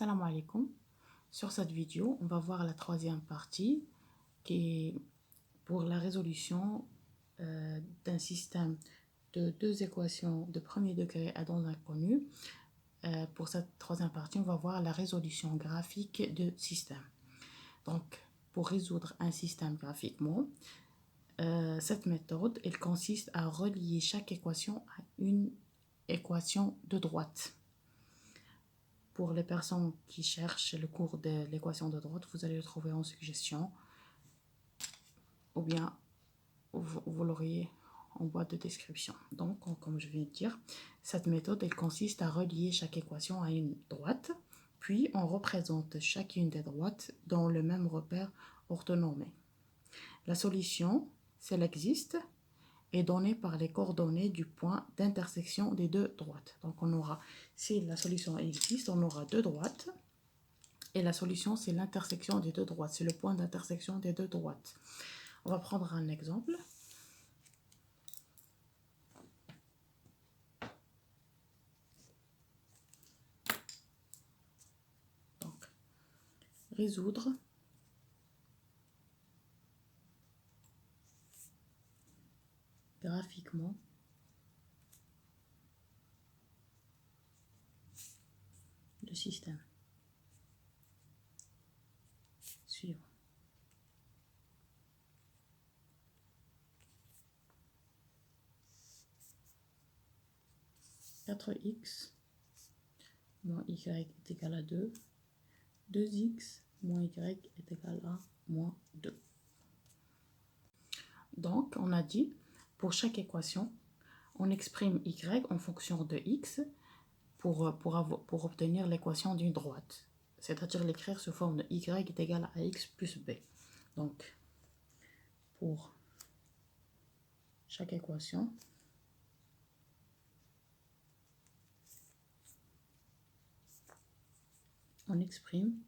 Salam alaikum. Sur cette vidéo, on va voir la troisième partie qui est pour la résolution d'un système de deux équations de premier degré à dons inconnus. Pour cette troisième partie, on va voir la résolution graphique de système. Donc, pour résoudre un système graphiquement, cette méthode, elle consiste à relier chaque équation à une équation de droite. Pour les personnes qui cherchent le cours de l'équation de droite, vous allez le trouver en suggestion ou bien vous l'auriez en boîte de description. Donc, comme je viens de dire, cette méthode, elle consiste à relier chaque équation à une droite, puis on représente chacune des droites dans le même repère orthonormé. La solution, si elle existe, est donnée par les coordonnées du point d'intersection des deux droites. Donc, on aura, si la solution existe, on aura deux droites. Et la solution, c'est l'intersection des deux droites. C'est le point d'intersection des deux droites. On va prendre un exemple. Donc, résoudre graphiquement le système suivant. Quatre x moins y est égal à 2. 2x moins y est égal à moins 2. Donc, on a dit, pour chaque équation, on exprime y en fonction de x pour obtenir l'équation d'une droite. C'est-à-dire l'écrire sous forme de y est égal à x plus b. Donc, pour chaque équation, on exprime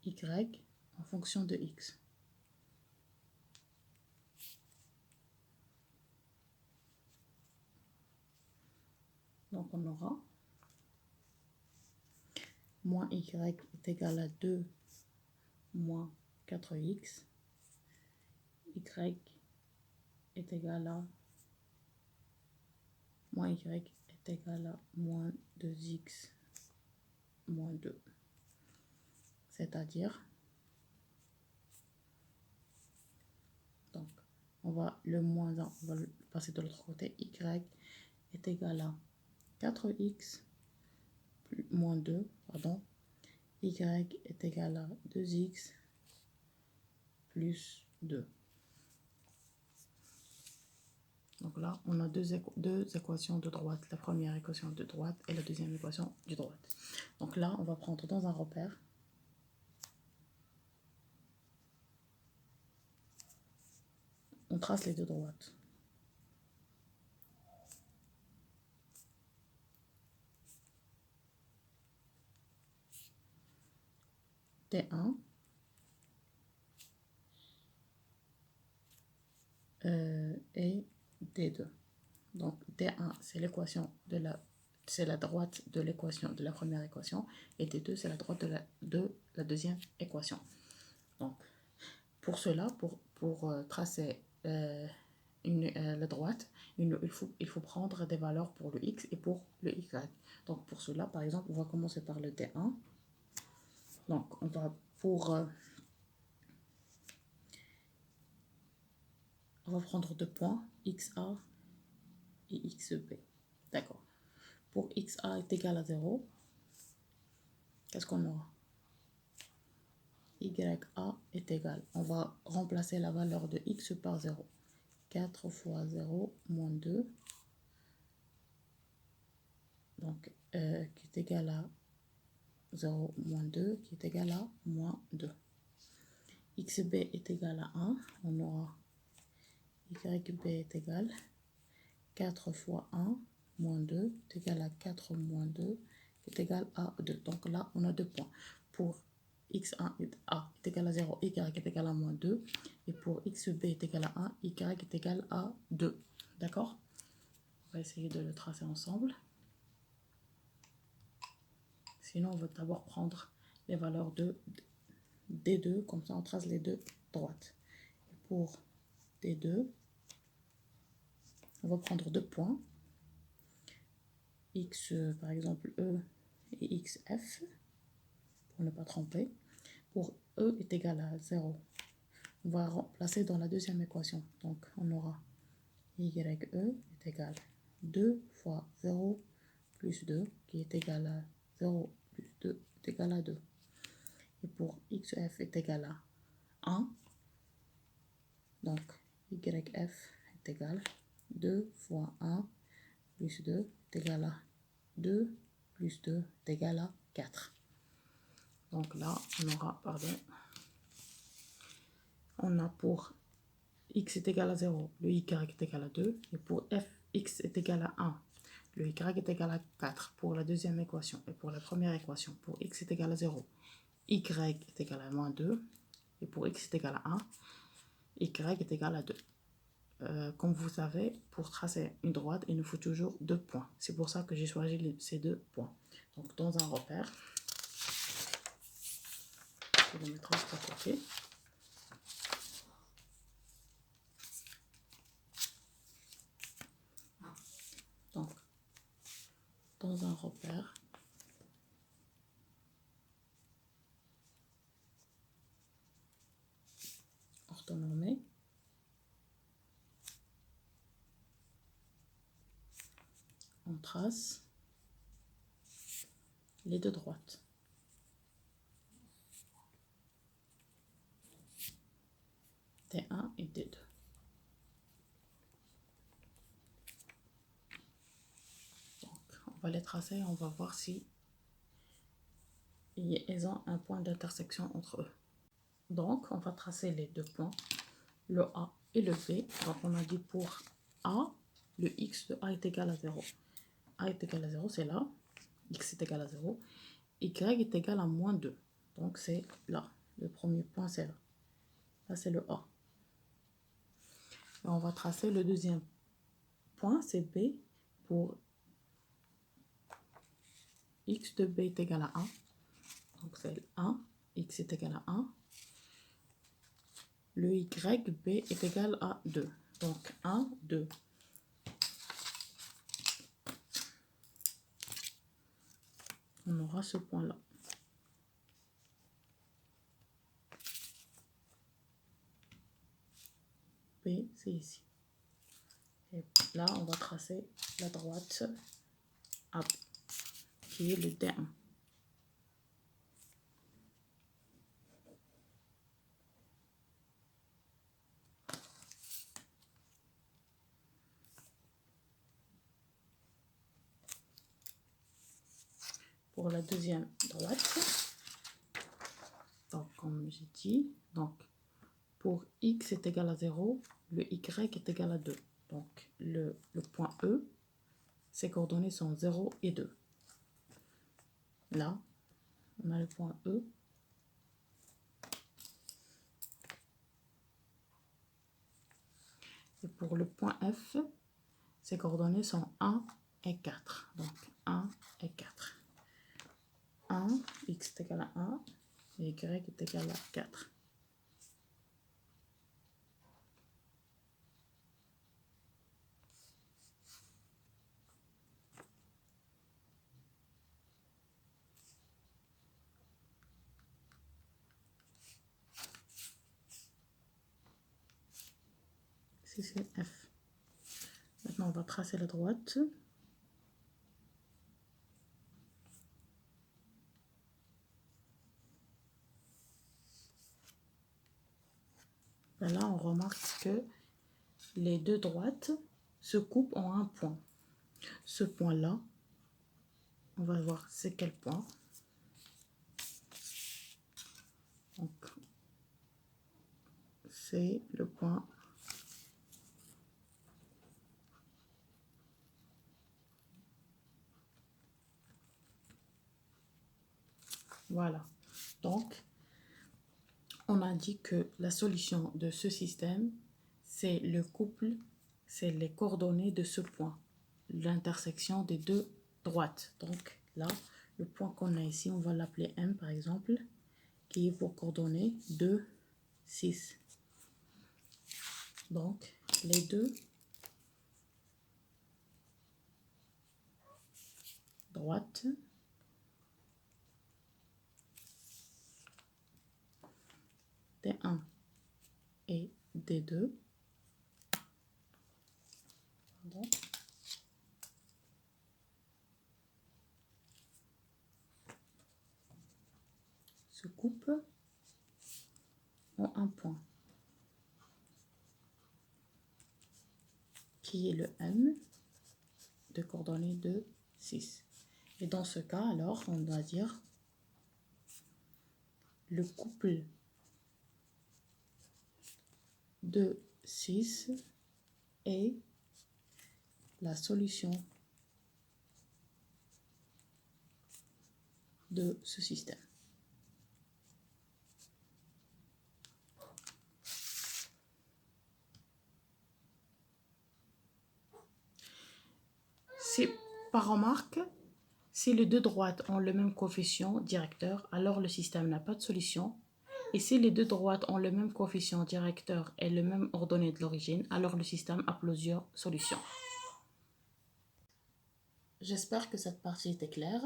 y en fonction de x. Donc, on aura moins y est égal à 2 moins 4x. Y est égal à moins y est égal à moins 2x moins 2. C'est-à-dire, donc, on va le moins 1, on va le passer de l'autre côté. Y est égal à 4x moins 2, pardon. Y est égal à 2x plus 2. Donc là, on a deux équations de droite. La première équation de droite et la deuxième équation de droite. Donc là, on va prendre dans un repère on trace les deux droites. T1 et T2. Donc T1, c'est l'équation de la droite de l'équation de la première équation et T2, c'est la droite de la deuxième équation. Donc, pour cela, pour tracer la droite, il faut prendre des valeurs pour le x et pour le y. Donc, pour cela, par exemple, on va commencer par le T1. Donc, on va prendre deux points, xa et xb. D'accord. Pour xa est égal à 0, qu'est-ce qu'on aura? Ya est égal. On va remplacer la valeur de x par 0. 4 fois 0 moins 2. Donc, qui est égal à 0 moins 2, qui est égal à moins 2. Xb est égal à 1. On aura yb est égal 4 fois 1 moins 2 est égal à 4 moins 2 est égal à 2. Donc là, on a deux points. Pour x1 est égal à 0, y est égal à moins 2. Et pour xb est égal à 1, y est égal à 2. D'accord? On va essayer de le tracer ensemble. Sinon, on va d'abord prendre les valeurs de D2, comme ça on trace les deux droites. Pour D2, on va prendre 2 points, X par exemple E et XF, pour ne pas tromper. Pour E est égal à 0, on va remplacer dans la deuxième équation. Donc on aura YE est égal à 2 fois 0 plus 2, qui est égal à 0 plus 2 est égal à 2. Et pour XF est égal à 1, donc YF est égal à 2 fois 1 plus 2 est égal à 2 plus 2 est égal à 4. Donc là, on aura, on a pour x est égal à 0, le y est égal à 2, et pour fx est égal à 1, le y est égal à 4 pour la deuxième équation. Et pour la première équation, pour x est égal à 0, y est égal à moins 2, et pour x est égal à 1, y est égal à 2. Comme vous savez, pour tracer une droite, il nous faut toujours 2 points. C'est pour ça que j'ai choisi ces 2 points. Donc dans un repère, je vais le mettre de côté. Donc, dans un repère, orthonormé, on trace les deux droites. T1 et T2. Donc, on va les tracer et on va voir si ils ont un point d'intersection entre eux. Donc, on va tracer les deux points, le A et le B. Donc, on a dit pour A, le X de A est égal à 0. A est égal à 0, c'est là. X est égal à 0. Y est égal à moins 2. Donc, c'est là. Le premier point, c'est là. Là, c'est le A. Et on va tracer le deuxième point, c'est B, pour X de B est égal à 1. Donc, c'est 1. X est égal à 1. Le YB est égal à 2. Donc, 1, 2. On aura ce point-là. B, c'est ici. Et là, on va tracer la droite A, qui est le D1. Pour la deuxième droite, donc comme j'ai dit, donc pour X est égal à 0, le Y est égal à 2. Donc le point E, ses coordonnées sont 0 et 2. Là, on a le point E. Et pour le point F, ses coordonnées sont 1 et 4. Donc 1 et 4. 1, X est égal à 1, et Y est égal à 4. C'est F. Maintenant, on va tracer la droite. Et là, on remarque que les deux droites se coupent en un point. Ce point-là, on va voir c'est quel point. Donc, c'est le point voilà. Donc, on a dit que la solution de ce système, c'est le couple, c'est les coordonnées de ce point, l'intersection des deux droites. Donc là, Le point qu'on a ici, on va l'appeler M par exemple, qui est pour coordonnées 2, 6. Donc, les deux droites D1 et D2 se coupent en un point, qui est le M de coordonnées 2, 6. Et dans ce cas, alors, on doit dire le couple de 6 est la solution de ce système. C'est par remarque, si les deux droites ont le même coefficient directeur, alors le système n'a pas de solution. Et si les deux droites ont le même coefficient directeur et le même ordonnée de l'origine, alors le système a plusieurs solutions. J'espère que cette partie était claire.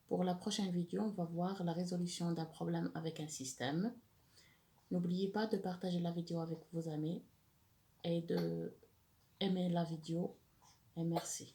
Pour la prochaine vidéo, on va voir la résolution d'un problème avec un système. N'oubliez pas de partager la vidéo avec vos amis et de aimer la vidéo. Et merci.